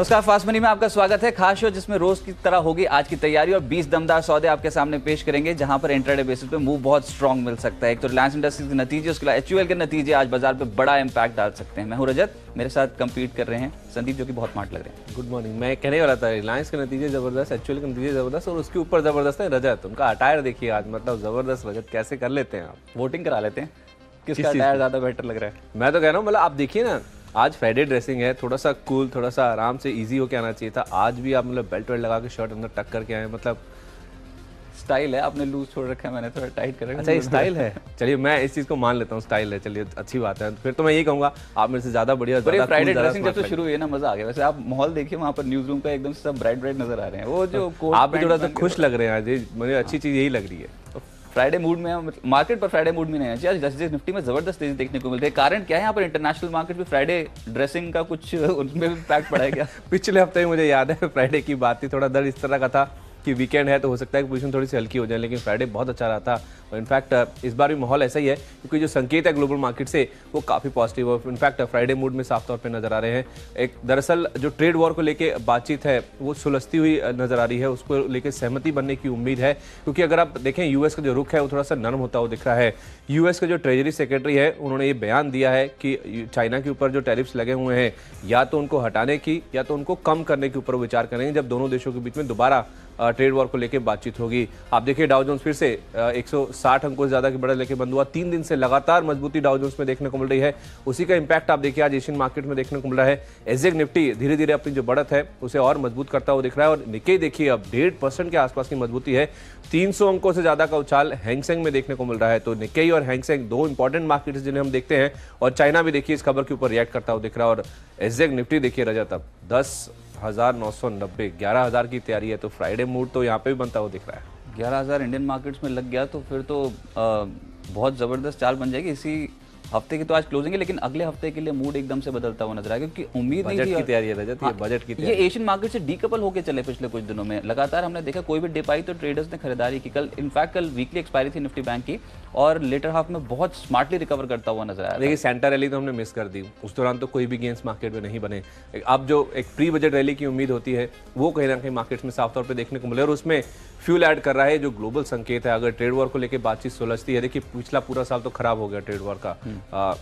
नमस्कार, fast money में आपका स्वागत है। खास शो जिसमें रोज की तरह होगी आज की तैयारी और 20 दमदार सौदे आपके सामने पेश करेंगे, जहां पर इंट्राडे बेसिस पे मूव बहुत स्ट्रांग मिल सकता है। एक तो रिलायंस इंडस्ट्रीज के नतीजे, उसके बाद एचयूएल के नतीजे आज बाजार पे बड़ा इंपैक्ट डाल सकते हैं। मैं हूं रजत, मेरे साथ कंपीट कर रहे हैं संदीप, जो कि बहुत स्मार्ट लग रहे हैं। Good morning. मैं कहने वाला था रिलायंस के नतीजे जबरदस्त, एचयूएल के नतीजे जबरदस्त और उसके ऊपर जबरदस्त है रजत। उनका अटायर देखिए आज, मतलब जबरदस्त। रजत कैसे कर लेते हैं आप? वोटिंग करा लेते हैं किसका अटायर ज्यादा बेटर लग रहा है। मैं तो कह रहा हूँ, मतलब आप देखिए ना, आज फ्राइडे ड्रेसिंग है, थोड़ा सा कूल, थोड़ा सा आराम से इजी होके आना चाहिए था। आज भी आप मतलब बेल्ट वेल्ट लगा के शर्ट अंदर टक करके आए, मतलब स्टाइल है। आपने लूज छोड़ रखा है, मैंने थोड़ा टाइट कर रखा है। अच्छा, ये स्टाइल है। चलिए मैं इस चीज़ को मान लेता हूँ, स्टाइल है। चलिए अच्छी बात है। फिर तो मैं यही कहूँगा आप मेरे से ज़्यादा बढ़िया। फ्राइडे ड्रेसिंग जब से शुरू हुई है ना, मजा आ गया। वैसे आप माहौल देखिए, वहाँ पर न्यूज रूम का एकदम सब ब्राइट ब्राइट नजर आ रहे हैं। वो जो आप भी थोड़ा सा खुश लग रहे हैं आज, मुझे अच्छी चीज़ यही लग रही है। फ्राइडे मूड में, मार्केट पर फ्राइडे मूड में नहीं है। आज जस्ट निफ्टी में जबरदस्त तेजी देखने को मिल रही है। कारण क्या है? यहाँ पर इंटरनेशनल मार्केट में फ्राइडे ड्रेसिंग का कुछ उनमें भी इम्पैक्ट पड़ा है क्या? पिछले हफ्ते मुझे याद है फ्राइडे की बात थी, थोड़ा दर इस तरह का था कि वीकेंड है तो हो सकता है कि पोजीशन थोड़ी सी हल्की हो जाए, लेकिन फ्राइडे बहुत अच्छा रहा था। और इनफैक्ट इस बार भी माहौल ऐसा ही है, क्योंकि जो संकेत है ग्लोबल मार्केट से वो काफ़ी पॉजिटिव है। इनफैक्ट फ्राइडे मूड में साफ तौर पे नजर आ रहे हैं। एक दरअसल जो ट्रेड वॉर को लेके बातचीत है वो सुलझती हुई नजर आ रही है, उसको लेके सहमति बनने की उम्मीद है। क्योंकि अगर आप देखें यूएस का जो रुख है वो थोड़ा सा नरम होता हुआ दिख रहा है। यूएस के जो ट्रेजरी सेक्रेटरी है उन्होंने ये बयान दिया है कि चाइना के ऊपर जो टैरिफ्स लगे हुए हैं, या तो उनको हटाने की या तो उनको कम करने के ऊपर विचार करेंगे जब दोनों देशों के बीच में दोबारा ट्रेड वॉर को लेकर बातचीत होगी। आप देखिए डाउ जोन्स फिर से 160 अंकों से ज्यादा की बढ़त लेके बंद हुआ। 3 दिन से लगातार मजबूती डाउ जोन्स में देखने को मिल रही है। उसी का इंपैक्ट आप देखिए आज एशियन मार्केट में देखने को मिल रहा है। एसजेक निफ्टी धीरे धीरे अपनी जो बढ़त है उसे और मजबूत करता हुआ दिख रहा है। और निक्केई देखिए अब 1.5% के आसपास की मजबूती है। 300 अंकों से ज्यादा का उछाल हैंगसेंग में देखने को मिल रहा है। तो निक्केई और हैंगसेंग दो इंपॉर्टेंट मार्केट जिन्हें हम देखते हैं। और चाइना भी देखिए इस खबर के ऊपर रिएक्ट करता हुआ दिख रहा है। और एसजेक निफ्टी देखिए रजत अब 10,990, 11,000 की तैयारी है। तो फ्राइडे मूड तो यहाँ पे भी बनता हुआ दिख रहा है। 11,000 इंडियन मार्केट्स में लग गया तो फिर तो बहुत ज़बरदस्त चाल बन जाएगी। इसी हफ्ते की तो आज क्लोजिंग है, लेकिन अगले हफ्ते के लिए मूड एकदम से बदलता हुआ नजर आएगा, क्योंकि उम्मीद नहीं थी। बजट की तैयारी है रजत, ये बजट की तैयारी। ये एशियन मार्केट से डीकपल होकर चले पिछले कुछ दिनों में। लगातार हमने देखा कोई भी डिप आई तो ट्रेडर्स ने खरीदारी की। कल वीकली एक्सपायरी थी निफ्टी बैंक की, और लेटर हाफ में बहुत स्मार्टली रिकवर करता हुआ नजर आया। देखिए सेंटर रैली तो हमने मिस कर दी, उस दौरान तो कोई भी गेंस मार्केट में नहीं बने। अब जो एक प्री बजट रैली की उम्मीद होती है वो कहीं ना कहीं मार्केट्स में साफ तौर पे देखने को मिले। और उसमें फ्यूल ऐड कर रहा है जो ग्लोबल संकेत है। अगर ट्रेड वॉर को लेकर बातचीत सुलझती है, देखिए पिछला पूरा साल तो खराब हो गया ट्रेड वॉर का।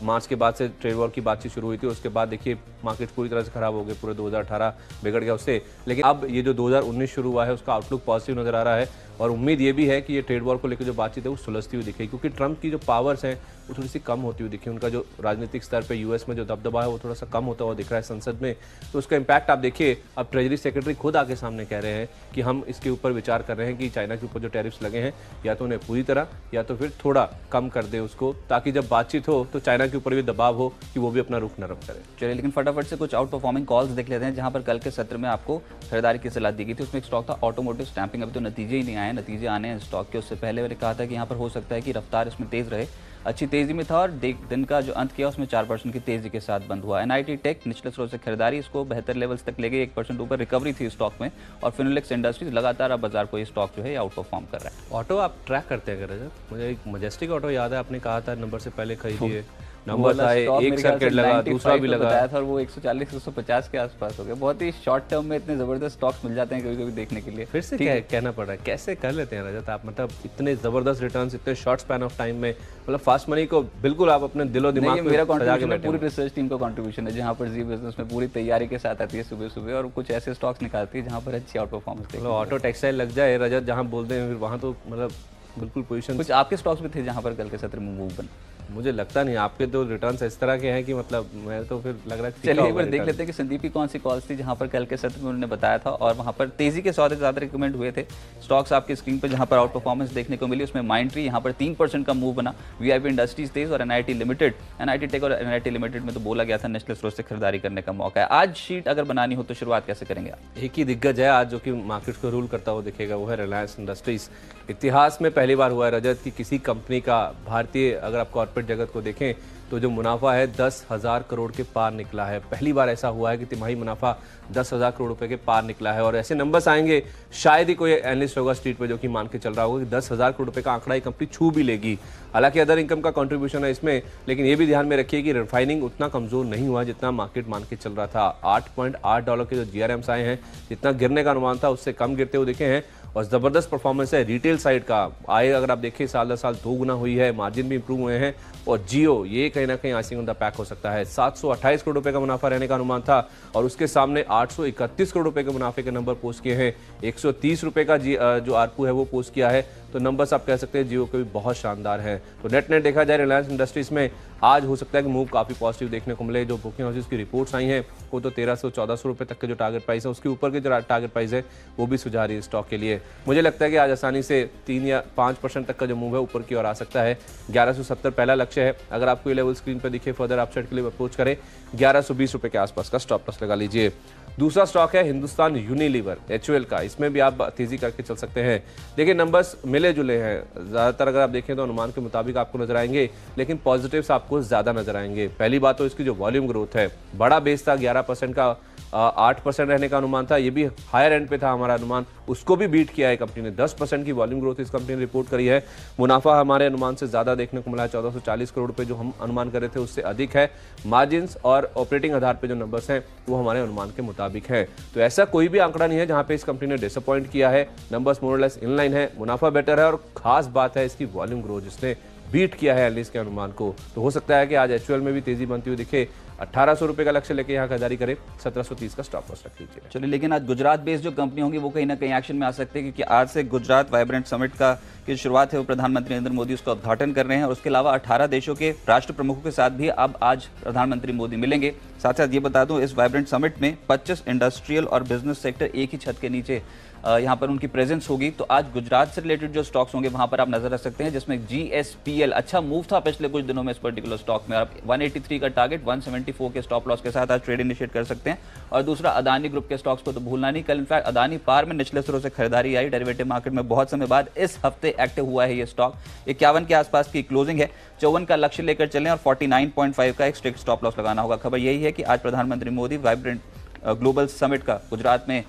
मार्च के बाद से ट्रेड वॉर की बातचीत शुरू हुई थी, उसके बाद देखिए मार्केट पूरी तरह से खराब हो गए। पूरे 2018 बिगड़ गया उससे। लेकिन अब ये जो 2019 शुरू हुआ है उसका आउटलुक पॉजिटिव नजर आ रहा है। और उम्मीद ये भी है कि ये ट्रेड वॉर को लेकर जो बातचीत है वो सुलझती हुई दिखेगी, क्योंकि ट्रंप की जो पावर्स हैं वो थोड़ी सी कम होती हुई दिखी। उनका जो राजनीतिक स्तर पे यूएस में जो दबदबा है वो थोड़ा सा कम होता हुआ दिख रहा है संसद में। तो उसका इंपैक्ट आप देखिए, अब ट्रेजरी सेक्रेटरी खुद आके सामने कह रहे हैं कि हम इसके ऊपर विचार कर रहे हैं कि चाइना के ऊपर जो टैरिफ्स लगे हैं या तो उन्हें पूरी तरह या तो फिर थोड़ा कम कर दे उसको, ताकि जब बातचीत हो तो चाइना के ऊपर भी दबाव हो कि वो भी अपना रुख नरम करे। चलिए, लेकिन फटाफट से कुछ आउट परफॉर्मिंग कॉल्स देख लेते हैं, जहां पर कल के सत्र में आपको खरीदारी की सलाह दी गई थी। उसमें एक स्टॉक था ऑटोमोटिव स्टैंपिंग। अभी तो नतीजे ही नहीं आए, नतीजे आने हैं स्टॉक के। उससे पहले मैंने कहा था कि यहाँ पर हो सकता है कि रफ्तार इसमें तेज रहे। अच्छी तेजी में था और दिन का जो अंत किया उसमें 4% की तेजी के साथ बंद हुआ। एनआईटी टेक निचले स्रोत से खरीदारी, इसको बेहतर लेवल्स तक ले गई। 1% ऊपर रिकवरी थी स्टॉक में। और फिनोलेक्स इंडस्ट्रीज लगातार अब बाजार को ये स्टॉक जो है आउट परफॉर्म कर रहा है। ऑटो आप ट्रैक करते हैं रजत? मुझे एक मजेस्टिक ऑटो याद है, आपने कहा था नंबर से पहले खरीदिए, नंबर था एक सर्किट लगा, दूसरा भी लगा बताया था, और वो 140-150 के आसपास हो गया। बहुत ही शॉर्ट टर्म में इतने जबरदस्त स्टॉक्स मिल जाते हैं कभी कभी देखने के लिए। फिर से कहना पड़ रहा है, कैसे कर लेते हैं रजत आप? मतलब इतने जबरदस्त रिटर्न्स इतने शॉर्ट स्पैन ऑफ टाइम में। मतलब फास्ट मनी को बिल्कुल आप अपने दिलो दिमाग में मेरा कंट्रीब्यूशन है, पूरी रिसर्च टीम का कंट्रीब्यूशन है, जहां पर जी बिजनेस में पूरी तैयारी के साथ आती है सुबह सुबह और कुछ ऐसे स्टॉक्स निकालती है जहां पर अच्छी आउट परफॉर्मेंस। मतलब ऑटो टेक्सटाइल लग जाए रजत, जहां बोलते हैं फिर वहां तो मतलब बिल्कुल पोजीशन। कुछ आपके स्टॉक्स भी थे जहां पर कल के सत्र में मूव बन? मुझे लगता नहीं, आपके तो रिटर्न्स इस तरह के हैं कि मतलब मैं तो फिर लग रहा है। चलिए एक बार देख लेते हैं कि संदीप की कौन सी कॉल्स थी जहां पर कल के सत्र में उन्होंने बताया था और वहां पर तेजी के सौदे ज्यादा रिकमेंड हुए थे। स्टॉक्स आपकी स्क्रीन पर जहां पर आउट परफॉर्मेंस देखने को मिली उसमें माइंडट्री यहाँ पर 3% का मूव बना। वीआईपी इंडस्ट्रीज तेज और एनआईटी लिमिटेड, एनआईटी टेक और एनआईटी लिमिटेड में तो बोला गया था नेशनल स्रोत से खरीदारी करने का मौका है। आज शीट अगर बनानी हो तो शुरुआत कैसे करेंगे? एक ही दिग्गज है आज जो कि मार्केट को रूल करता हुआ दिखेगा, वो है रिलायंस इंडस्ट्रीज। इतिहास में पहली बार हुआ है रजत कि किसी कंपनी का भारतीय अगर आप कॉर्पोरेट कॉर्पोरेट जगत को देखें तो जो मुनाफा है 10,000 करोड़ के पार निकला है। पहली बार ऐसा हुआ है कि तिमाही मुनाफा 10,000 करोड़ रुपए के पार निकला है और ऐसे नंबर्स आएंगे शायद ही कोई एनालिस्ट होगा स्ट्रीट पे जो कि मान के चल रहा होगा कि 10,000 करोड़ रुपए का आंकड़ा ये कंपनी छू भी लेगी। हालांकि अदर इनकम का कंट्रीब्यूशन है इसमें, लेकिन ये भी ध्यान में रखिए कि रिफाइनिंग उतना कमजोर नहीं हुआ जितना मार्केट मान के चल रहा था। $8.8 के जो GRMs आए हैं, जितना गिरने का अनुमान था उससे कम गिरते हुए दिखे हैं और जबरदस्त परफॉर्मेंस है रिटेल साइड का। आय अगर आप देखिए साल दर साल 2 गुना हुई है, मार्जिन भी इंप्रूव हुए हैं और जियो ये कहीं ना कहीं आइसिंग ऑन द पैक हो सकता है। 728 करोड़ रुपए का मुनाफा रहने का अनुमान था और उसके सामने 831 करोड़ रुपए के मुनाफे के नंबर पोस्ट किए हैं। 130 रुपए का जो आरपू है वो पोस्ट किया है, तो नंबर्स आप कह सकते हैं जियो के भी बहुत शानदार हैं। तो नेट देखा जाए रिलायंस इंडस्ट्रीज में आज हो सकता है कि मूव काफी पॉजिटिव देखने को मिले। जो बुकिंग हाउसेस की रिपोर्ट्स आई हैं वो तो 1300-1400 रुपए तक के जो टारगेट प्राइस है उसके ऊपर के जो टारगेट प्राइस है वो भी सुझा रही है स्टॉक के लिए। मुझे लगता है कि आज आसानी से 3 या 5% तक का जो मूव है ऊपर की ओर आ सकता है। 1170 पहला लक्ष्य है। अगर आपको ये लेवल स्क्रीन पर दिखे फर्दर अपसाइड के लिए अप्रोच करें 1120 रुपए के आसपास का स्टॉप लॉस लगा लीजिए। दूसरा स्टॉक है हिंदुस्तान यूनिलीवर HUL का, इसमें भी आप तेजी करके चल सकते हैं। देखिए नंबर्स मिले जुले हैं, ज्यादातर अगर आप देखें तो अनुमान के मुताबिक आपको नजर आएंगे, लेकिन पॉजिटिव्स आपको ज्यादा नजर आएंगे। पहली बात तो इसकी जो वॉल्यूम ग्रोथ है, बड़ा बेस था 11% का, 8% रहने का अनुमान था, ये भी हायर एंड पे था हमारा अनुमान, उसको भी बीट किया है कंपनी ने। 10% की वॉल्यूम ग्रोथ इस कंपनी ने रिपोर्ट करी है। मुनाफा हमारे अनुमान से ज्यादा देखने को मिला है, 1440 करोड़ रुपए जो हम अनुमान कर रहे थे उससे अधिक है। मार्जिन और ऑपरेटिंग आधार पे जो नंबर्स हैं वो हमारे अनुमान के मुताबिक है। तो ऐसा कोई भी आंकड़ा नहीं है जहां पे इस कंपनी ने डिसअपॉइंट किया है। नंबर्स मोर लेस इनलाइन है, मुनाफा बेटर है और खास बात है इसकी वॉल्यूम ग्रोथ जिसने बीट किया है एनालिस्ट के अनुमान को। तो हो सकता है कि आज HUL में भी तेजी बनती हुई दिखे। 1800 रुपए का लक्ष्य लेके यहाँ खरीदारी करें, 1730 का स्टॉप लॉस रख लीजिए। चलिए, लेकिन आज गुजरात बेस्ड जो कंपनी होंगी वो कहीं ना कहीं एक्शन में आ सकते हैं, क्योंकि आज से गुजरात वाइब्रेंट समिट का की शुरुआत है, वो प्रधानमंत्री नरेंद्र मोदी उसका उद्घाटन कर रहे हैं और उसके अलावा 18 देशों के राष्ट्र प्रमुखों के साथ भी अब आज प्रधानमंत्री मोदी मिलेंगे। साथ साथ ये बता दूं, इस वाइब्रेंट समिट में 25 इंडस्ट्रियल और बिजनेस सेक्टर एक ही छत के नीचे यहाँ पर उनकी प्रेजेंस होगी। तो आज गुजरात से रिलेटेड जो स्टॉक्स होंगे वहां पर आप नजर रख सकते हैं, जिसमें GSPL अच्छा मूव था पिछले कुछ दिनों में इस पर्टिकुलर स्टॉक में। आप 183 का टारगेट 174 के स्टॉप लॉस के साथ आज ट्रेड इनिशिएट कर सकते हैं। और दूसरा अदानी ग्रुप के स्टॉक्स को तो भूलना नहीं। कल इनफैक्ट अदानी पार में निचले स्तरों से खरीदारी आई डेरिवेटिव मार्केट में बहुत समय बाद, इस हफ्ते एक्टिव हुआ है ये स्टॉक। 51 के आसपास की क्लोजिंग है, 54 का लक्ष्य लेकर चलें और 49.5 का एक स्ट्रिक्ट स्टॉप लॉस लगाना होगा। खबर यही है कि आज प्रधानमंत्री मोदी वाइब्रेंट ग्लोबल समिट का गुजरात में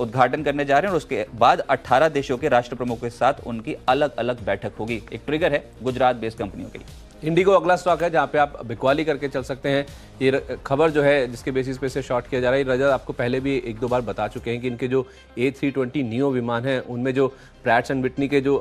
उद्घाटन करने जा रहे हैं और उसके बाद 18 देशों के राष्ट्र प्रमुखों के साथ उनकी अलग अलग बैठक होगी। एक ट्रिगर है गुजरात बेस्ड कंपनियों के लिए। इंडिगो अगला स्टॉक है जहां पे आप बिकवाली करके चल सकते हैं। ये खबर जो है जिसके बेसिस पे से शॉर्ट किया जा रहा है, रजत आपको पहले भी 1-2 बार बता चुके हैं कि इनके जो A320 नियो विमान हैं उनमें जो प्रैट्स एंड विटनी के जो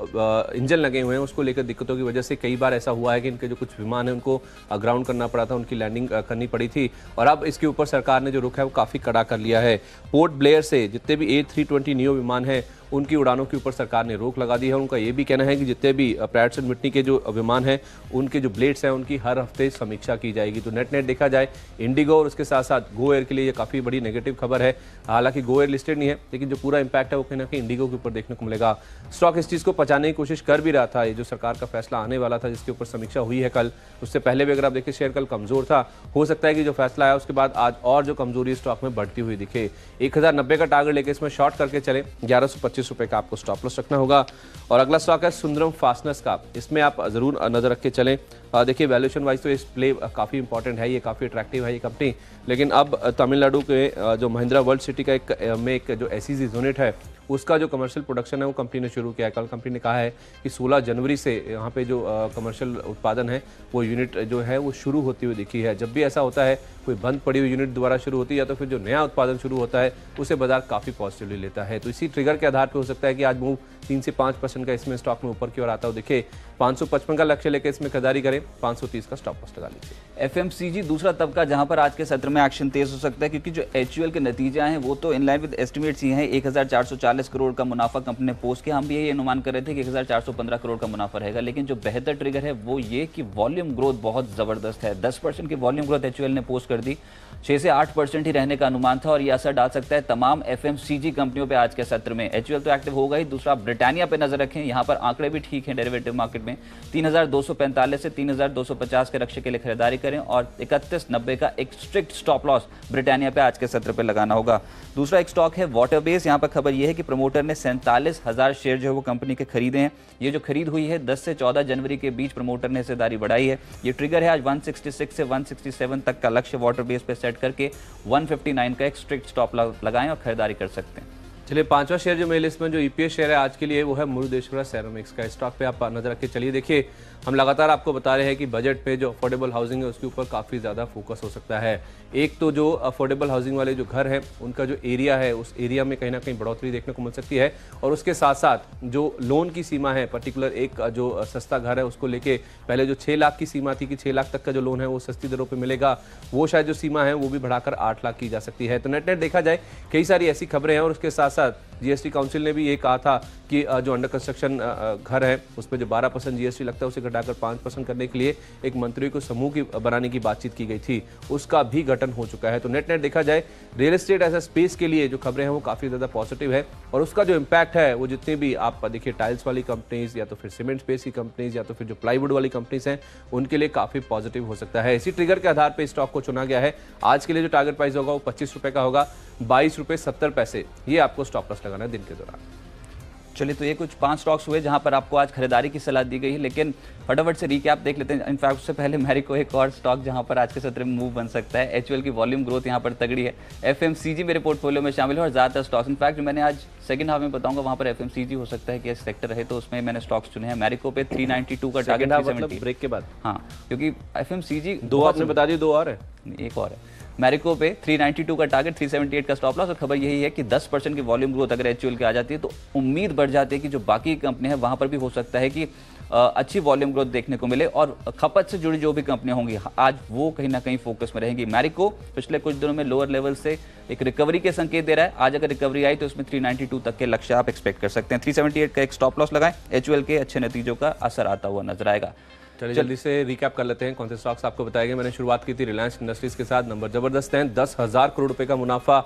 इंजन लगे हुए हैं उसको लेकर दिक्कतों की वजह से कई बार ऐसा हुआ है कि इनके जो कुछ विमान हैं उनको ग्राउंड करना पड़ा था, उनकी लैंडिंग करनी पड़ी थी और अब इसके ऊपर सरकार ने जो रुख है वो काफ़ी कड़ा कर लिया है। पोर्ट ब्लेयर से जितने भी A320 नियो विमान हैं उनकी उड़ानों के ऊपर सरकार ने रोक लगा दी है। उनका ये भी कहना है कि जितने भी प्रैट्स एंड विटनी के जो विमान हैं उनके जो ब्लेड्स हैं उनकी हर हफ्ते समीक्षा की जाएगी। तो नेट देखा जाए इंडिगो और उसके साथ साथ गो एयर के लिए ये काफ़ी बड़ी नेगेटिव खबर है। हालांकि गो एयर लिस्टेड नहीं है, लेकिन जो पूरा इंपैक्ट है वो कहीं ना कहीं इंडिगो के ऊपर देखने को मिलेगा। स्टॉक इस चीज़ को पचाने की कोशिश कर भी रहा था, ये जो सरकार का फैसला आने वाला था जिसके ऊपर समीक्षा हुई है कल, उससे पहले भी अगर आप देखिए शेयर कल कमजोर था। हो सकता है कि जो फैसला आया उसके बाद आज और जो कमजोरी स्टॉक में बढ़ती हुई दिखे। 1090 का टारगेट लेके इसमें शॉर्ट करके चले, 1125 रुपए का आपको स्टॉप लॉस रखना होगा। और अगला स्टॉक है सुंदरम फास्टनर्स का, इसमें आप जरूर नजर रख के चलें। देखिए वैल्यूएशन वाइज तो इस प्ले काफ़ी इंपॉर्टेंट है, ये काफ़ी अट्रैक्टिव है ये कंपनी, लेकिन अब तमिलनाडु के जो महिंद्रा वर्ल्ड सिटी का एक जो SEZ यूनिट है उसका जो कमर्शियल प्रोडक्शन है वो कंपनी ने शुरू किया है। कल कंपनी ने कहा है कि 16 जनवरी से यहाँ पे जो कमर्शियल उत्पादन है वो यूनिट जो है वो शुरू होती हुई दिखी है। जब भी ऐसा होता है कोई बंद पड़ी हुई यूनिट दोबारा शुरू होती है या तो फिर जो नया उत्पादन शुरू होता है उसे बाजार काफ़ी पॉजिटिवली लेता है। तो इसी ट्रिगर के आधार पर हो सकता है कि आज मूव 3 से 5% का इसमें स्टॉक में ऊपर की ओर आता हो दिखे। 555 का लक्ष्य लेकर इसमें खरीदारी करें, 530 का स्टॉप लॉस लगा लीजिए। FMCG दूसरा तबका जहां पर आज के सत्र में एक्शन तेज हो सकता है, क्योंकि जो HUL के नतीजे हैं वो तो इन लाइन विद एस्टिमेट्स ही हैं। 1440 करोड़ का मुनाफा कंपनी ने पोस्ट किया। हम भी यही अनुमान कर रहे थे कि 1415 करोड़ का मुनाफा रहेगा, लेकिन जो बेहतर ट्रिगर है वो ये कि वॉल्यूम ग्रोथ बहुत जबरदस्त है। 10% की वॉल्यूम ग्रोथ HUL ने पोस्ट कर दी। 6 से 8% ही रहने का अनुमान था और ये असर डाल सकता है तमाम एफएमसीजी कंपनियों पे आज के सत्र में। एचयूएल तो एक्टिव होगा ही, दूसरा ब्रिटानिया पे नजर रखें, यहाँ पर आंकड़े भी ठीक हैं डेरिवेटिव मार्केट में। 3245 से 3250 के लक्ष्य के लिए खरीदारी करें और 3190 का एक स्ट्रिक्ट स्टॉप लॉस ब्रिटानिया पे आज के सत्र पे लगाना होगा। दूसरा एक स्टॉक है वाटर बेस। यहाँ पर खबर यह है कि प्रमोटर ने 47,000 शेयर जो है वो कंपनी के खरीदे हैं। ये जो खरीद हुई है 10 से 14 जनवरी के बीच प्रमोटर ने हिस्सेदारी बढ़ाई है। ये ट्रिगर है आज 166 से 167 तक का लक्ष्य वाटर बेस पे सेट करके 159 का एक स्ट्रिक्ट स्टॉप लगाएं और खरीदारी कर सकते हैं। चलिए, पांचवा शेयर जो मेरी लिस्ट में जो ईपीएस शेयर है आज के लिए वो है मुरुदेश्वरा सेरामिक्स का। स्टॉक पे आप नजर रख के चलिए। देखिए, हम लगातार आपको बता रहे हैं कि बजट पे जो अफोर्डेबल हाउसिंग है उसके ऊपर काफ़ी ज़्यादा फोकस हो सकता है। एक तो जो अफोर्डेबल हाउसिंग वाले जो घर हैं उनका जो एरिया है उस एरिया में कहीं ना कहीं बढ़ोतरी देखने को मिल सकती है और उसके साथ साथ जो लोन की सीमा है, पर्टिकुलर एक जो सस्ता घर है उसको लेके पहले जो 6 लाख की सीमा थी कि 6 लाख तक का जो लोन है वो सस्ती दरों पर मिलेगा, वो शायद जो सीमा है वो भी बढ़ाकर 8 लाख की जा सकती है। तो नेट देखा जाए कई सारी ऐसी खबरें हैं और उसके साथ साथ जीएसटी काउंसिल ने भी ये कहा था कि जो अंडर कंस्ट्रक्शन घर है उस पर जो 12% जीएसटी लगता है उसे घटाकर 5% करने के लिए एक मंत्रियों को समूह की बनाने की बातचीत की गई थी, उसका भी गठन हो चुका है। तो नेट देखा जाए real estate as a space के लिए जो खबरें हैं वो काफ़ी ज़्यादा पॉजिटिव है और उसका जो इम्पैक्ट है वो जितने भी आप देखिए टाइल्स वाली कंपनीज या तो फिर सीमेंट स्पेस की कंपनीज या तो फिर जो प्लाईवुड वाली कंपनीज हैं उनके लिए काफ़ी पॉजिटिव हो सकता है। इसी ट्रिगर के आधार पर स्टॉक को चुना गया है। आज के लिए जो टारगेट प्राइस होगा वो 25 रुपये का होगा, 22 रुपये 70 पैसे ये आपको स्टॉप लॉस लगाना है दिन के दौरान। चलिए, तो ये कुछ 5 स्टॉक्स हुए जहां पर आपको आज खरीदारी की सलाह दी गई है, लेकिन फटाफट से रीकैप देख लेते हैं। इनफैक्ट उससे पहले मैरिको एक और स्टॉक जहां पर आज के सत्र में मूव बन सकता है। एचयूएल की वॉल्यूम ग्रोथ यहां पर तगड़ी है। एफएमसीजी मेरे पोर्टफोलियो में शामिल है और ज़्यादातर स्टॉक्स, इनफैक्ट मैंने आज सेकंड हाफ में बताऊंगा वहां पर एफएमसीजी हो सकता है कि सेक्टर रहे, तो उसमें मैंने स्टॉक्स चुने हैं। मैरिको पे 392 का टारगेट, 370 ब्रेक के बाद। हाँ, क्योंकि एफएमसीजी दो आपने बता दी, दो और है, एक और है। मैरिको पे 392 का टारगेट, 378 का स्टॉप लॉस और खबर यही है कि 10% की वॉल्यूम ग्रोथ अगर एचयूएल की आ जाती है तो उम्मीद बढ़ जाती है कि जो बाकी कंपनी है वहां पर भी हो सकता है कि अच्छी वॉल्यूम ग्रोथ देखने को मिले और खपत से जुड़ी जो भी कंपनियां होंगी आज वो कहीं ना कहीं फोकस में रहेंगी। मैरिको पिछले कुछ दिनों में लोअर लेवल से एक रिकवरी के संकेत दे रहा है। आज अगर रिकवरी आई तो इसमें 392 तक के लक्ष्य आप एक्सपेक्ट कर सकते हैं। 378 का एक स्टॉप लॉस लगाएं, एचयूएल के अच्छे नतीजों का असर आता हुआ नजर आएगा। चलिए जल्दी से रिकैप कर लेते हैं कौन से स्टॉक्स आपको बताए गए। मैंने शुरुआत की थी रिलायंस इंडस्ट्रीज के साथ। नंबर जबरदस्त है, 10,000 करोड़ रुपए का मुनाफा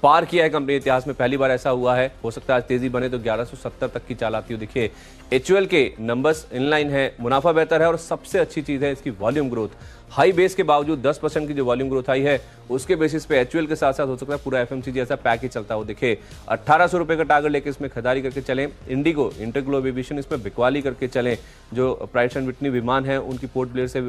पार किया है कंपनी इतिहास में, पहली बार ऐसा हुआ है। हो सकता है आज तेजी बने तो 1170 तक की चाल आती हो। देखिए एचयूएल के नंबर्स इनलाइन है, मुनाफा बेहतर है और सबसे अच्छी चीज है इसकी वॉल्यूम ग्रोथ। हाई बेस के बावजूद 10% की जो वॉल्यूम ग्रोथ आई है उसके बेसिस पे एचयूएल के साथ साथ हो सकता है पूरा एफएमसीजी ऐसा पैक ही चलता हो। देखिए 1800 रुपए का टारगेट लेके इसमें खरीदारी करके चलें। इंडिगो, इंटरग्लोब एविएशन इसमें बिकवाली करके चलें। जो प्राइट एंड विटनी विमान है उनकी पोर्ट ब्लेयर से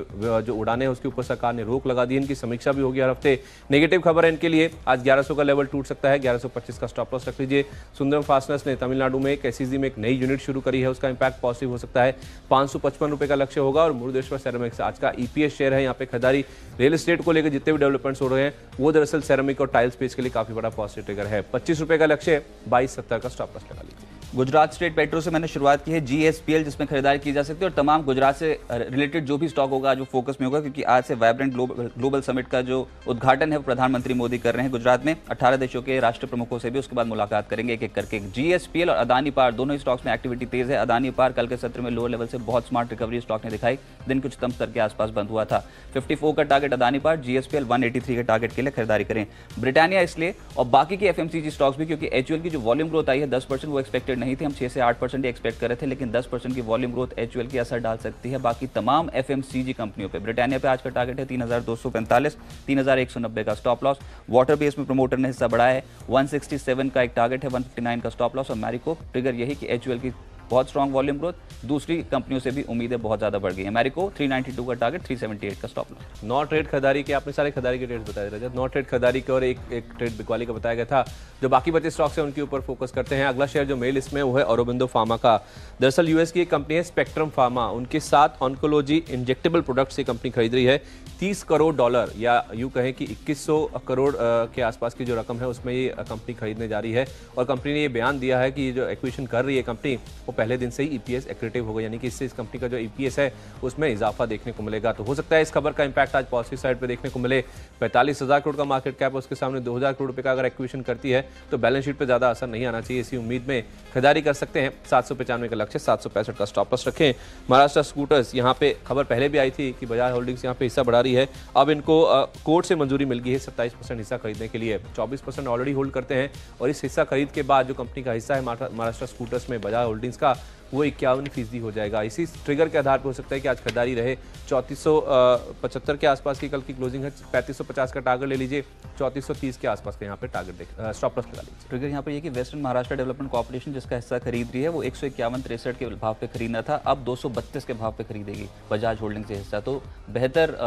जो उड़ाने हैं उसके ऊपर सरकार ने रोक लगा दी है। इनकी समीक्षा भी होगी हर हफ्ते। नेगेटिव खबर है इनके लिए, आज 1100 का लेवल टूट सकता है, 1125 का स्टॉप लॉस रख लीजिए। सुंदरम फास्टनर्स ने तमिलनाडु में एक एसईजी में एक नई यूनिट शुरू करी है, उसका इंपैक्ट पॉजिटिव हो सकता है। 555 रुपए का लक्ष्य होगा। और मुरुदेश्वर सेरामिक्स आज का ईपीएस शेयर है, यहाँ पे खरीदारी रियल एस्टेट को लेकर जितने भी डेवलपमेंट्स हो रहे हैं वो दरअसल सेरामिक और टाइल्स स्पेस के लिए काफी बड़ा पॉजिटिव ट्रिगर है। 25 रुपए का लक्ष्य, 2270 का स्टॉप लॉस लगा लीजिए। गुजरात स्टेट पेट्रो से मैंने शुरुआत की है, जीएसपीएल जिसमें खरीदारी की जा सकती है और तमाम गुजरात से रिलेटेड जो भी स्टॉक होगा आज वो फोकस में होगा क्योंकि आज से वाइब्रेंट ग्लोबल समिट का जो उद्घाटन है वो प्रधानमंत्री मोदी कर रहे हैं गुजरात में। 18 देशों के राष्ट्र प्रमुखों से भी उसके बाद मुलाकात करेंगे एक एक करके। जीएसपीएल और अदानी पावर दोनों ही स्टॉक्स में एक्टिविटी तेज है। अदानी पावर कल के सत्र में लोअर लेवल से बहुत स्मार्ट रिकवरी स्टॉक ने दिखाई, दिन के उच्चतम स्तर के आसपास बंद हुआ था। 54 का टारगेट अदानी पावर, जीएसपीएल 183 के टारगेट के लिए खरीदारी करें। ब्रिटानिया इसलिए और बाकी की एफएमसीजी स्टॉक्स भी क्योंकि एचयूएल की जो वॉल्यूम ग्रोथ आई है 10% वो एक्सपेक्टेड नहीं थी, हम 6 से 8% एक्सपेक्ट कर रहे थे, लेकिन 10% की वॉल्यूम ग्रोथ एचयूएल की असर डाल सकती है बाकी तमाम एफएमसीजी कंपनियों पे। ब्रिटानिया पे आज का टारगेट है 3245, 3190 का स्टॉप लॉस। वाटर बेस में प्रमोटर ने हिस्सा बढ़ाया है, 167 का एक टारगेट है, 159 का स्टॉप लॉस। और मैरिको ट्रिगर यही कि एचयूएल की बहुत स्ट्रॉन्ग वॉल्यूम ग्रोथ, दूसरी कंपनियों से भी उम्मीदें बहुत ज्यादा बढ़ गई है। मैरिको 392 का टारगेट, 378 का स्टॉप लॉस। 9 ट्रेड खरीदारी के, आपने सारे खरीदारी के ट्रेड्स बताए थे। 9 ट्रेड खरीदारी के और एक ट्रेड बिकवाली का बताया गया था। जो बाकी बचे स्टॉक्स हैं उनके ऊपर फोकस करते हैं। अगला शेयर जो मेल इसमें वो है औरोबिंदो फार्मा का। दरअसल यूएस की एक कंपनी है स्पेक्ट्रम फार्मा, उनके साथ ऑन्कोलॉजी इंजेक्टेबल प्रोडक्ट्स की कंपनी खरीद रही है। $30 करोड़ या यूं कहें कि 2100 करोड़ के आसपास की जो रकम है उसमें ये कंपनी खरीदने जा रही है। और कंपनी ने ये बयान दिया है कि जो एक्विजिशन कर रही है कंपनी वो पहले दिन से ही ईपीएस एक्रेटिव होगा, यानी कि इससे इस कंपनी का जो ईपीएस है उसमें इजाफा देखने को मिलेगा। तो हो सकता है इस खबर का इंपैक्ट आज पॉजिटिव साइड पे देखने को मिले। 45,000 करोड़ का मार्केट कैप, उसके सामने 2,000 करोड़ रुपए का अगर एक्विजिशन करती है तो बैलेंस शीट पे ज्यादा असर नहीं आना चाहिए, इसी उम्मीद में खरीदारी कर सकते हैं। 795 का लक्ष्य, 765 का स्टॉप लॉस रखें। महाराष्ट्र स्कूटर्स, यहाँ पे खबर पहले भी आई थी कि बजाज होल्डिंग्स यहाँ पे हिस्सा बढ़ा रही है। अब इनको कोर्ट से मंजूरी मिल गई है 27% हिस्सा खरीदने के लिए। 24% ऑलरेडी होल्ड करते हैं और इस हिस्सा खरीद के बाद जो कंपनी का हिस्सा है महाराष्ट्र स्कूटर्स में बजाज होल्डिंग्स का, वो 51% हो जाएगा। इसी ट्रिगर के आधार पर हो सकता है कि आज खरीदारी रहे। 3475 के आसपास की कल की क्लोजिंग है, 3550 का टारगेट ले लीजिए, 3430 के आसपास का यहाँ पे टारगेट स्टॉप लॉस लगा लीजिए। ट्रिगर यहाँ पर ये कि वेस्टर्न महाराष्ट्र डेवलपमेंट कॉर्पोरेशन जिसका हिस्सा खरीद रही है वो 151.63 के भाव पे खरीदना था, अब 232 के भाव पे खरीदेगी बजाज होल्डिंग से हिस्सा। तो बेहतर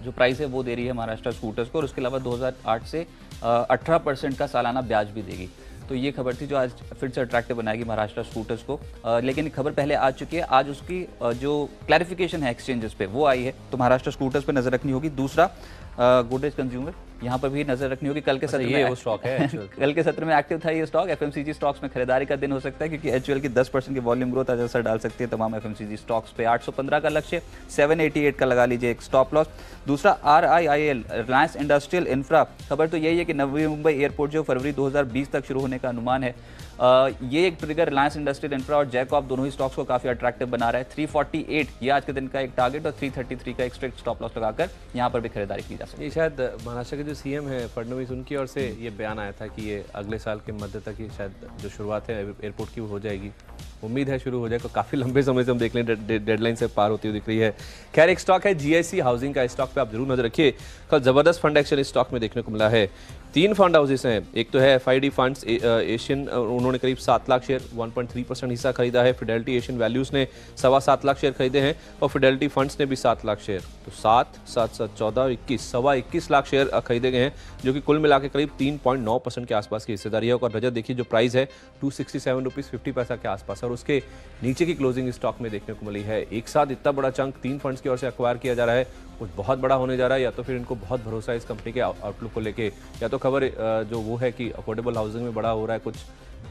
जो प्राइस है वो दे रही है महाराष्ट्र स्कूटर्स को, और उसके अलावा 2008 से 18% का सालाना ब्याज भी देगी। तो ये खबर थी जो आज फिर से अट्रैक्टिव बनाएगी महाराष्ट्र स्कूटर्स को। लेकिन खबर पहले आ चुकी है, आज उसकी जो क्लैरिफिकेशन है एक्सचेंजेस पे वो आई है, तो महाराष्ट्र स्कूटर्स पे नजर रखनी होगी। दूसरा गोदरेज कंज्यूमर, यहाँ पर भी नजर रखनी होगी। कल के सत्र में वो स्टॉक है कल के सत्र में एक्टिव था ये स्टॉक। एफएमसीजी स्टॉक्स में खरीदारी का दिन हो सकता है क्योंकि एचयूएल की 10% की वॉल्यूम ग्रोथ आज असर डाल सकती है तमाम एफएमसीजी स्टॉक्स पे। 815 का लक्ष्य, 788 का लगा लीजिए एक स्टॉप लॉस। दूसरा RIIL, रिलायंस इंडस्ट्रियल इंफ्रा, खबर तो यही है कि नवी मुंबई एयरपोर्ट जो फरवरी 2020 तक शुरू होने का अनुमान है, ये एक ट्रिगर रिलायंस इंडस्ट्रियल इंफ्रा और जैकॉब दोनों ही स्टॉक्स को काफी अट्रैक्टिव बना रहा है। 348 ये आज के दिन का एक टारगेट और 333 का एक स्ट्रिक्ट स्टॉप लॉस लगाकर यहाँ पर भी खरीदारी की जा सकती है। ये शायद महाराष्ट्र के जो सीएम है फडणवीस, उनकी ओर से ये बयान आया था कि ये अगले साल के मध्य तक ही शायद जो शुरुआत है एयरपोर्ट की हो जाएगी। उम्मीद है शुरू हो जाए, तो काफी लंबे समय से हम देख लें डेडलाइन से पार होती हुई दिख रही है। खैर, एक स्टॉक है GIC हाउसिंग का, स्टॉक पे आप जरूर नजर रखिए। कल जबरदस्त फंड एक्शन इस स्टॉक में देखने को मिला है। 3 फंड हाउसेस हैं, एक तो है FID फंड्स एशियन, उन्होंने करीब 7 लाख शेयर 1.3% हिस्सा खरीदा है। फिडेलिटी एशियन वैल्यूज ने 7.25 लाख शेयर खरीदे हैं और फिडेलिटी फंड्स ने भी 7 लाख शेयर, तो 7, 7, 7, 14, 21, 21 लाख शेयर खरीदे गए हैं, जो कि कुल मिला के करीब 3.9% के आसपास की हिस्सेदारी है। और बजट देखिए, जो प्राइस है 267 रुपीज़ 50 के आसपास, और उसके नीचे की क्लोजिंग स्टॉक में देखने को मिली है। एक साथ इतना बड़ा चंक 3 फंड्स की ओर से एक्वायर किया जा रहा है, कुछ बहुत बड़ा होने जा रहा है, या तो फिर इनको बहुत भरोसा है इस कंपनी के आउटलुक को लेके, या तो खबर जो वो है कि अफोर्डेबल हाउसिंग में बड़ा हो रहा है कुछ,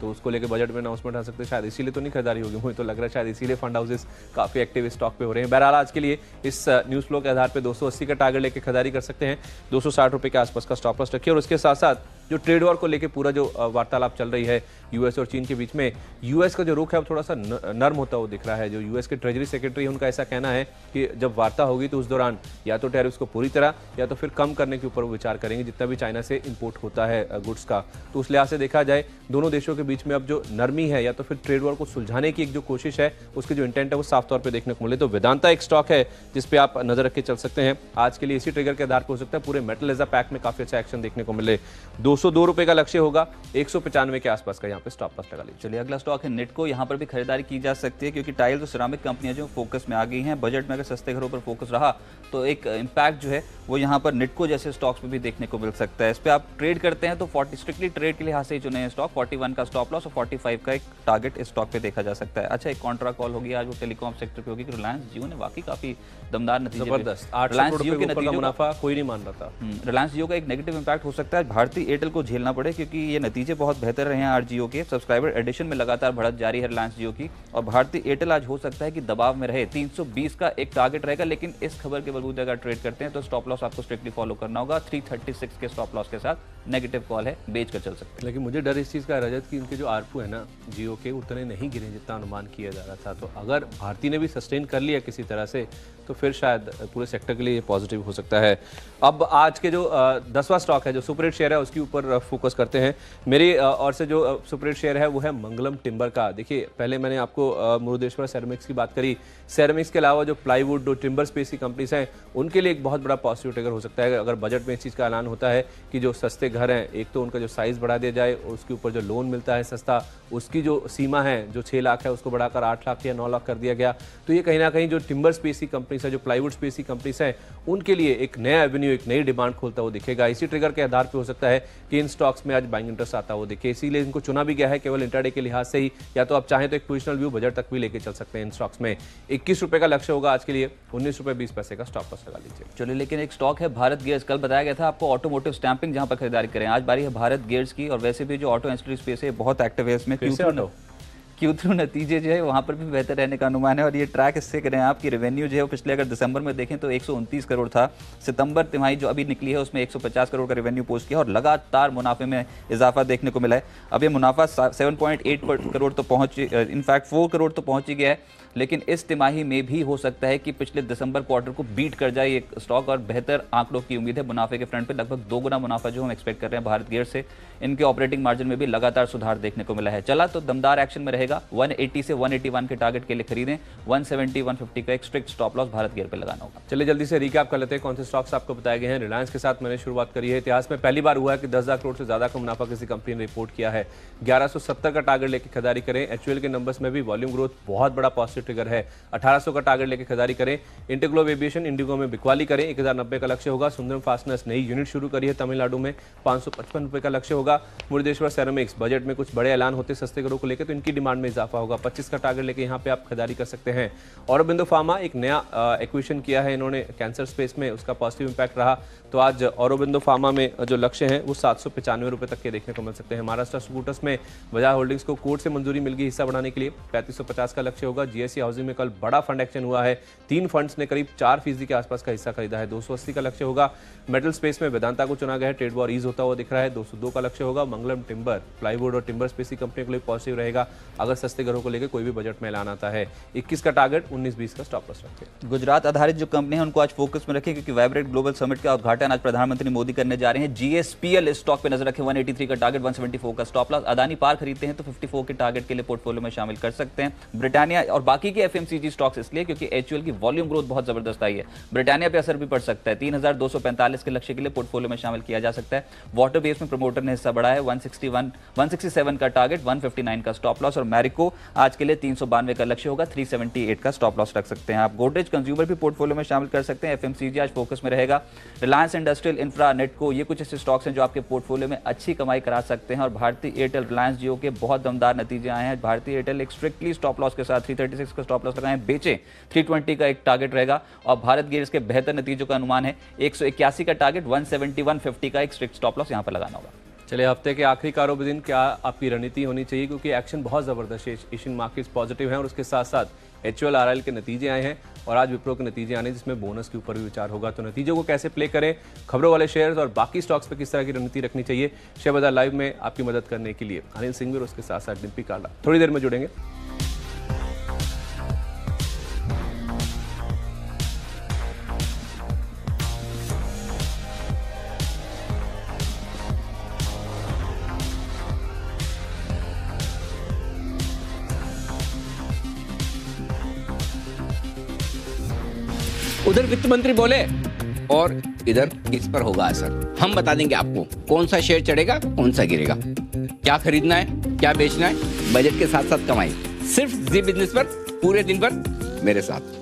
तो उसको लेके बजट में अनाउंसमेंट आ सकते हैं। शायद इसीलिए तो नहीं खरीदारी होगी, मुझे तो लग रहा है शायद इसीलिए फंड हाउसेस काफी एक्टिव स्टॉक पे हो रहे हैं। बहरहाल आज के लिए इस न्यूज फ्लो के आधार पे 280 का टारगेट लेके खरीदारी कर सकते हैं। 260 रुपए के आसपास का स्टॉप लॉस रखिए। और उसके साथ साथ जो ट्रेड वॉर को लेके पूरा जो वार्तालाप चल रही है यूएस और चीन के बीच में, यूएस का जो रुख है वो थोड़ा सा नर्म होता हुआ दिख रहा है। जो यूएस के ट्रेजरी सेक्रेटरी है, उनका ऐसा कहना है कि जब वार्ता होगी तो उस दौरान या तो टैरिफ्स को पूरी तरह या तो फिर कम करने के ऊपर वो विचार करेंगे, जितना भी चाइना से इंपोर्ट होता है गुड्स का। तो उस लिहाज से देखा जाए, दोनों देशों के बीच में अब जो नरमी है या तो फिर ट्रेड वॉर को सुलझाने की एक जो कोशिश है, उसकी जो इंटेंट है वो साफ तौर पे देखने को मिले। तो वेदांता एक स्टॉक है जिसपे आप नजर रख के चल सकते हैं। आज के लिए इसी ट्रिगर के आधार पर हो सकता है पूरे मेटल एज अ पैक में काफी अच्छा एक्शन देखने को मिले। 202 रुपए का लक्ष्य होगा, 195 के आसपास का यहाँ पे स्टॉप लॉस लगा लीजिए। चलिए, अगला स्टॉक है निटको। यहाँ पर भी खरीदारी की जा सकती है क्योंकि टाइल्स और सिरामिक कंपनियां जो फोकस में आ गई हैं। बजट में अगर सस्ते घरों पर फोकस रहा तो एक इंपैक्ट जो है वो यहाँ पर निटको जैसे स्टॉक्स पे भी देखने को मिल सकता है। इस पे आप ट्रेड करते हैं तो 40 स्ट्रिक्टली ट्रेड के लिहाज से ही चुने हैं स्टॉक। 41 का स्टॉप लॉस और 45 का एक टारगेट इस स्टॉक पे देखा जा सकता है। अच्छा, एक कॉन्ट्रा कॉल होगी आज वो टेलीकॉम सेक्टर पे होगी कि रिलायंस जियो ने वाकई काफी दमदार नतीजे, जबरदस्त रिलायंस जियो के नतीजों मुनाफा कोई नहीं मान रहा था। रिलायंस जियो का एक नेगेटिव इंपैक्ट हो सकता है भारतीय एयरटेल को झेलना पड़े, क्योंकि ये नतीजे बहुत बेहतर रहे हैं आज जियो के। सब्सक्राइबर एडिशन में लगातार बढ़त जारी है रिलायंस जियो की, और भारतीय एयरटेल आज हो सकता है कि दबाव में रहे। 320 का एक टारगेट रहेगा, लेकिन इस खबर के बलबूते अगर ट्रेड करते हैं तो स्टॉप लॉस आपको स्ट्रिक्टली फॉलो करना होगा। 336 के स्टॉप लॉस के साथ नेगेटिव कॉल है, बेच कर चल सकते हैं। लेकिन मुझे डर इस चीज़ का है रजत, कि इनके जो आरपू है ना जियो के, उतने नहीं गिरे जितना अनुमान किया जा रहा था। तो अगर भारतीय ने भी सस्टेन कर लिया किसी तरह से तो फिर शायद पूरे सेक्टर के लिए ये पॉजिटिव हो सकता है। अब आज के जो 10वां स्टॉक है जो सुपर हिट शेयर है उसके ऊपर फोकस करते हैं। मेरी और से जो सुपर हिट शेयर है वो है मंगलम टिम्बर का। देखिए, पहले मैंने आपको मुरुदेश्वर सेरेमिक्स की बात करी। सेरेमिक्स के अलावा जो प्लाईवुड और टिम्बर स्पेस की कंपनीज हैं उनके लिए एक बहुत बड़ा पॉजिटिव ट्रिगर हो सकता है अगर बजट में इस चीज़ का ऐलान होता है कि जो सस्ते घर हैं, एक तो उनका जो साइज़ बढ़ा दिया जाए, उसके ऊपर जो लोन मिलता है सस्ता, उसकी जो सीमा है जो 6 लाख है उसको बढ़ाकर 8 लाख या 9 लाख कर दिया गया। तो ये कहीं ना कहीं जो टिम्बर स्पेस की कंपनीज है, जो प्लाईवुड स्पेस की कंपनीज हैं, उनके लिए एक नया एवेन्यू, एक नई डिमांड खोलता हुआ दिखेगा। इसी ट्रिगर के आधार पर हो सकता है कि इन स्टॉक्स में आज बाइंग इंटरेस्ट आता हुआ दिखे। इसीलिए इनको चुना भी गया है केवल इंट्राडे के लिहाज से ही, या तो आप चाहें तो एक पोजिशनल व्यू बजट तक भी लेके चल सकते हैं इन स्टॉक्स में। 21 रुपए का लक्ष्य होगा आज के लिए, 19 रुपए 20 पैसे का स्टॉप लॉस लगा लीजिए। चलिए, लेकिन एक स्टॉक है भारत गेयर्स। कल बताया गया था आपको ऑटोमोटिव स्टैंपिंग जहां पर खरीदारी करें, आज बारी है भारत गेयर्स की। और वैसे भी जो ऑटो इंडस्ट्री स्पेस है बहुत एक्टिव है इसमें। Q3 नतीजे जो है वहाँ पर भी बेहतर रहने का अनुमान है। और ये ट्रैक इससे करें आपकी रेवेन्यू जो है वो पिछले अगर दिसंबर में देखें तो 129 करोड़ था, सितंबर तिमाही जो अभी निकली है उसमें 150 करोड़ का रेवेन्यू पोस्ट किया और लगातार मुनाफे में इजाफा देखने को मिला है। अब ये मुनाफा 7.8 करोड़ तो पहुँच, इनफैक्ट 4 करोड़ तो पहुँच ही गया है, लेकिन इस तिमाही में भी हो सकता है कि पिछले दिसंबर क्वार्टर को बीट कर जाए ये स्टॉक और बेहतर आंकड़ों की उम्मीद है। मुनाफे के फ्रंट पे लगभग 2 गुना मुनाफा जो हम एक्सपेक्ट कर रहे हैं भारत गियर से। इनके ऑपरेटिंग मार्जिन में भी लगातार सुधार देखने को मिला है। चला तो दमदार एक्शन में रहेगा, 180 से 181 के टारगेट के लिए खरीदें, 170 150 का एक strict stop loss Bharat gear पे लगाना होगा। चलिए जल्दी से रिकैप कर लेते हैं कौन से स्टॉक्स आपको बताए गए हैं। रिलायंस के साथ मैंने शुरुआत करी है। इतिहास में पहली बार हुआ है कि 10,000 करोड़ से ज्यादा का मुनाफा किसी कंपनी ने रिपोर्ट किया है। 1170 का टारगेट लेकर खरीदारी करें। एचयूएल के नंबर्स में भी वॉल्यूम ग्रोथ बहुत बड़ा पॉजिटिव ट्रिगर है। 1800 का टारगेट लेकर खरीदारी करें। इंटरग्लोब एविएशन इंडिगो में बिकवाली करें, 1090 का लक्ष्य होगा। सुंदरम फास्टनर्स नई यूनिट शुरू करी है तमिलनाडु में, 555 रुपए का लक्ष्य होगा। मुरुदेश्वर सेरामिक्स बजट में कुछ बड़े ऐलान होते सस्ते करों को लेकर, तो इनकी डिमांड में इजाफा होगा। 25 का टारगेट लेकर यहाँ पे आप खरीदारी कर सकते हैं। औरोबिंदो फार्मा एक नया एक्विजिशन किया है इन्होंने कैंसर स्पेस में, उसका पॉजिटिव इंपैक्ट रहा। तो आज औरोबिंदो फार्मा में जो लक्ष्य है वो 795 रुपए तक के देखने को मिल सकते हैं। महाराष्ट्र स्कूटर्स में बजाज होल्डिंग्स को कोर्ट से मंजूरी मिल गई हिस्सा बढ़ाने के लिए, 3550 का लक्ष्य होगा। जीएससी हाउसिंग में कल बड़ा फंड एक्शन हुआ है, 3 फंड्स ने करीब 4% के आसपास का हिस्सा खरीदा है, 280 का लक्ष्य होगा। मेटल स्पेस में वेदांता को चुना गया है, ट्रेड वॉर ईज होता हुआ दिख रहा है, 202 का लक्ष्य होगा। मंगलम टिम्बर प्लाईवुड और टिम्बर स्पेस की कंपनी के लिए पॉजिटिव रहेगा अगर सस्ते घरों को लेकर कोई भी बजट में ऐलान आता है। 21 का टारगेट, 19-20 का स्टॉप लॉस रखें। गुजरात आधारित जो कंपनी है उनको आज फोकस में रखें क्योंकि वाइब्रेंट ग्लोबल समिट का उद्घाटन आज प्रधानमंत्री मोदी करने जा रहे हैं। जीएसपीएल स्टॉक पे नजर रखें, 183 का टारगेट, 174 का स्टॉप लॉस। अदानी पार खरीदते हैं तो 54 के टारगेट के लिए पोर्टफोलियो में शामिल कर सकते हैं। ब्रिटानिया और बाकी के एफएमसीजी स्टॉक्स इसलिए क्योंकि एचयूएल की वॉल्यूम ग्रोथ बहुत जबरदस्त आई है। ब्रिटानिया पे असर भी पड़ सकता है, 3245 के लक्ष्य के लिए पोर्टफोलियो में शामिल किया जा सकता है। वाटर बेस में प्रमोटर ने हिस्सा बढ़ाया है, 167 का टारगेट, 159 का स्टॉप लॉस। और मैरिको आज के लिए 392 का लक्ष्य होगा, 378 का स्टॉप लॉस रख सकते हैं आप। गोदरेज कंज्यूमर भी पोर्टफोलियो में शामिल कर सकते हैं, एफएमसीजी आज फोकस में रहेगा। रिलायंस इंडस्ट्रियल, इंफ्रा, नेटको, ये कुछ ऐसे स्टॉक्स हैं जो आपके पोर्टफोलियो में अच्छी कमाई करा सकते हैं। और भारतीय एयरटेल, रिलायंस जियो के बहुत दमदार नतीजे आए हैं। भारतीय एयरटेल एक स्ट्रिक्टली स्टॉप लॉस के साथ 336 का स्टॉप लॉस लगाएं, बेचें, 320 का एक टारगेट रहेगा। और भारत गियर्स के बेहतर नतीजों का अनुमान है, 181 का टारगेट, 170 150 का एक स्ट्रिक्ट स्टॉप लॉस यहां पर लगाना होगा। चलिए हफ्ते के आखिरी कारोबारी दिन क्या आपकी रणनीति होनी चाहिए, क्योंकि एक्शन बहुत जबरदस्त है। एशियन मार्केट्स पॉजिटिव हैं और उसके साथ साथ एचयूएल आरआईएल के नतीजे आए हैं और आज विप्रो के नतीजे आने जिसमें बोनस के ऊपर भी विचार होगा। तो नतीजों को कैसे प्ले करें, खबरों वाले शेयर्स और बाकी स्टॉक्स पे किस तरह की रणनीति रखनी चाहिए, शेयर बाजार लाइव में आपकी मदद करने के लिए अनिल सिंह और उसके साथ साथ डिम्पी काला थोड़ी देर में जुड़ेंगे। उधर वित्त मंत्री बोले और इधर इस पर होगा असर। हम बता देंगे आपको कौन सा शेयर चढ़ेगा, कौन सा गिरेगा, क्या खरीदना है, क्या बेचना है, बजट के साथ साथ कमाई, सिर्फ जी बिजनेस पर पूरे दिन भर मेरे साथ।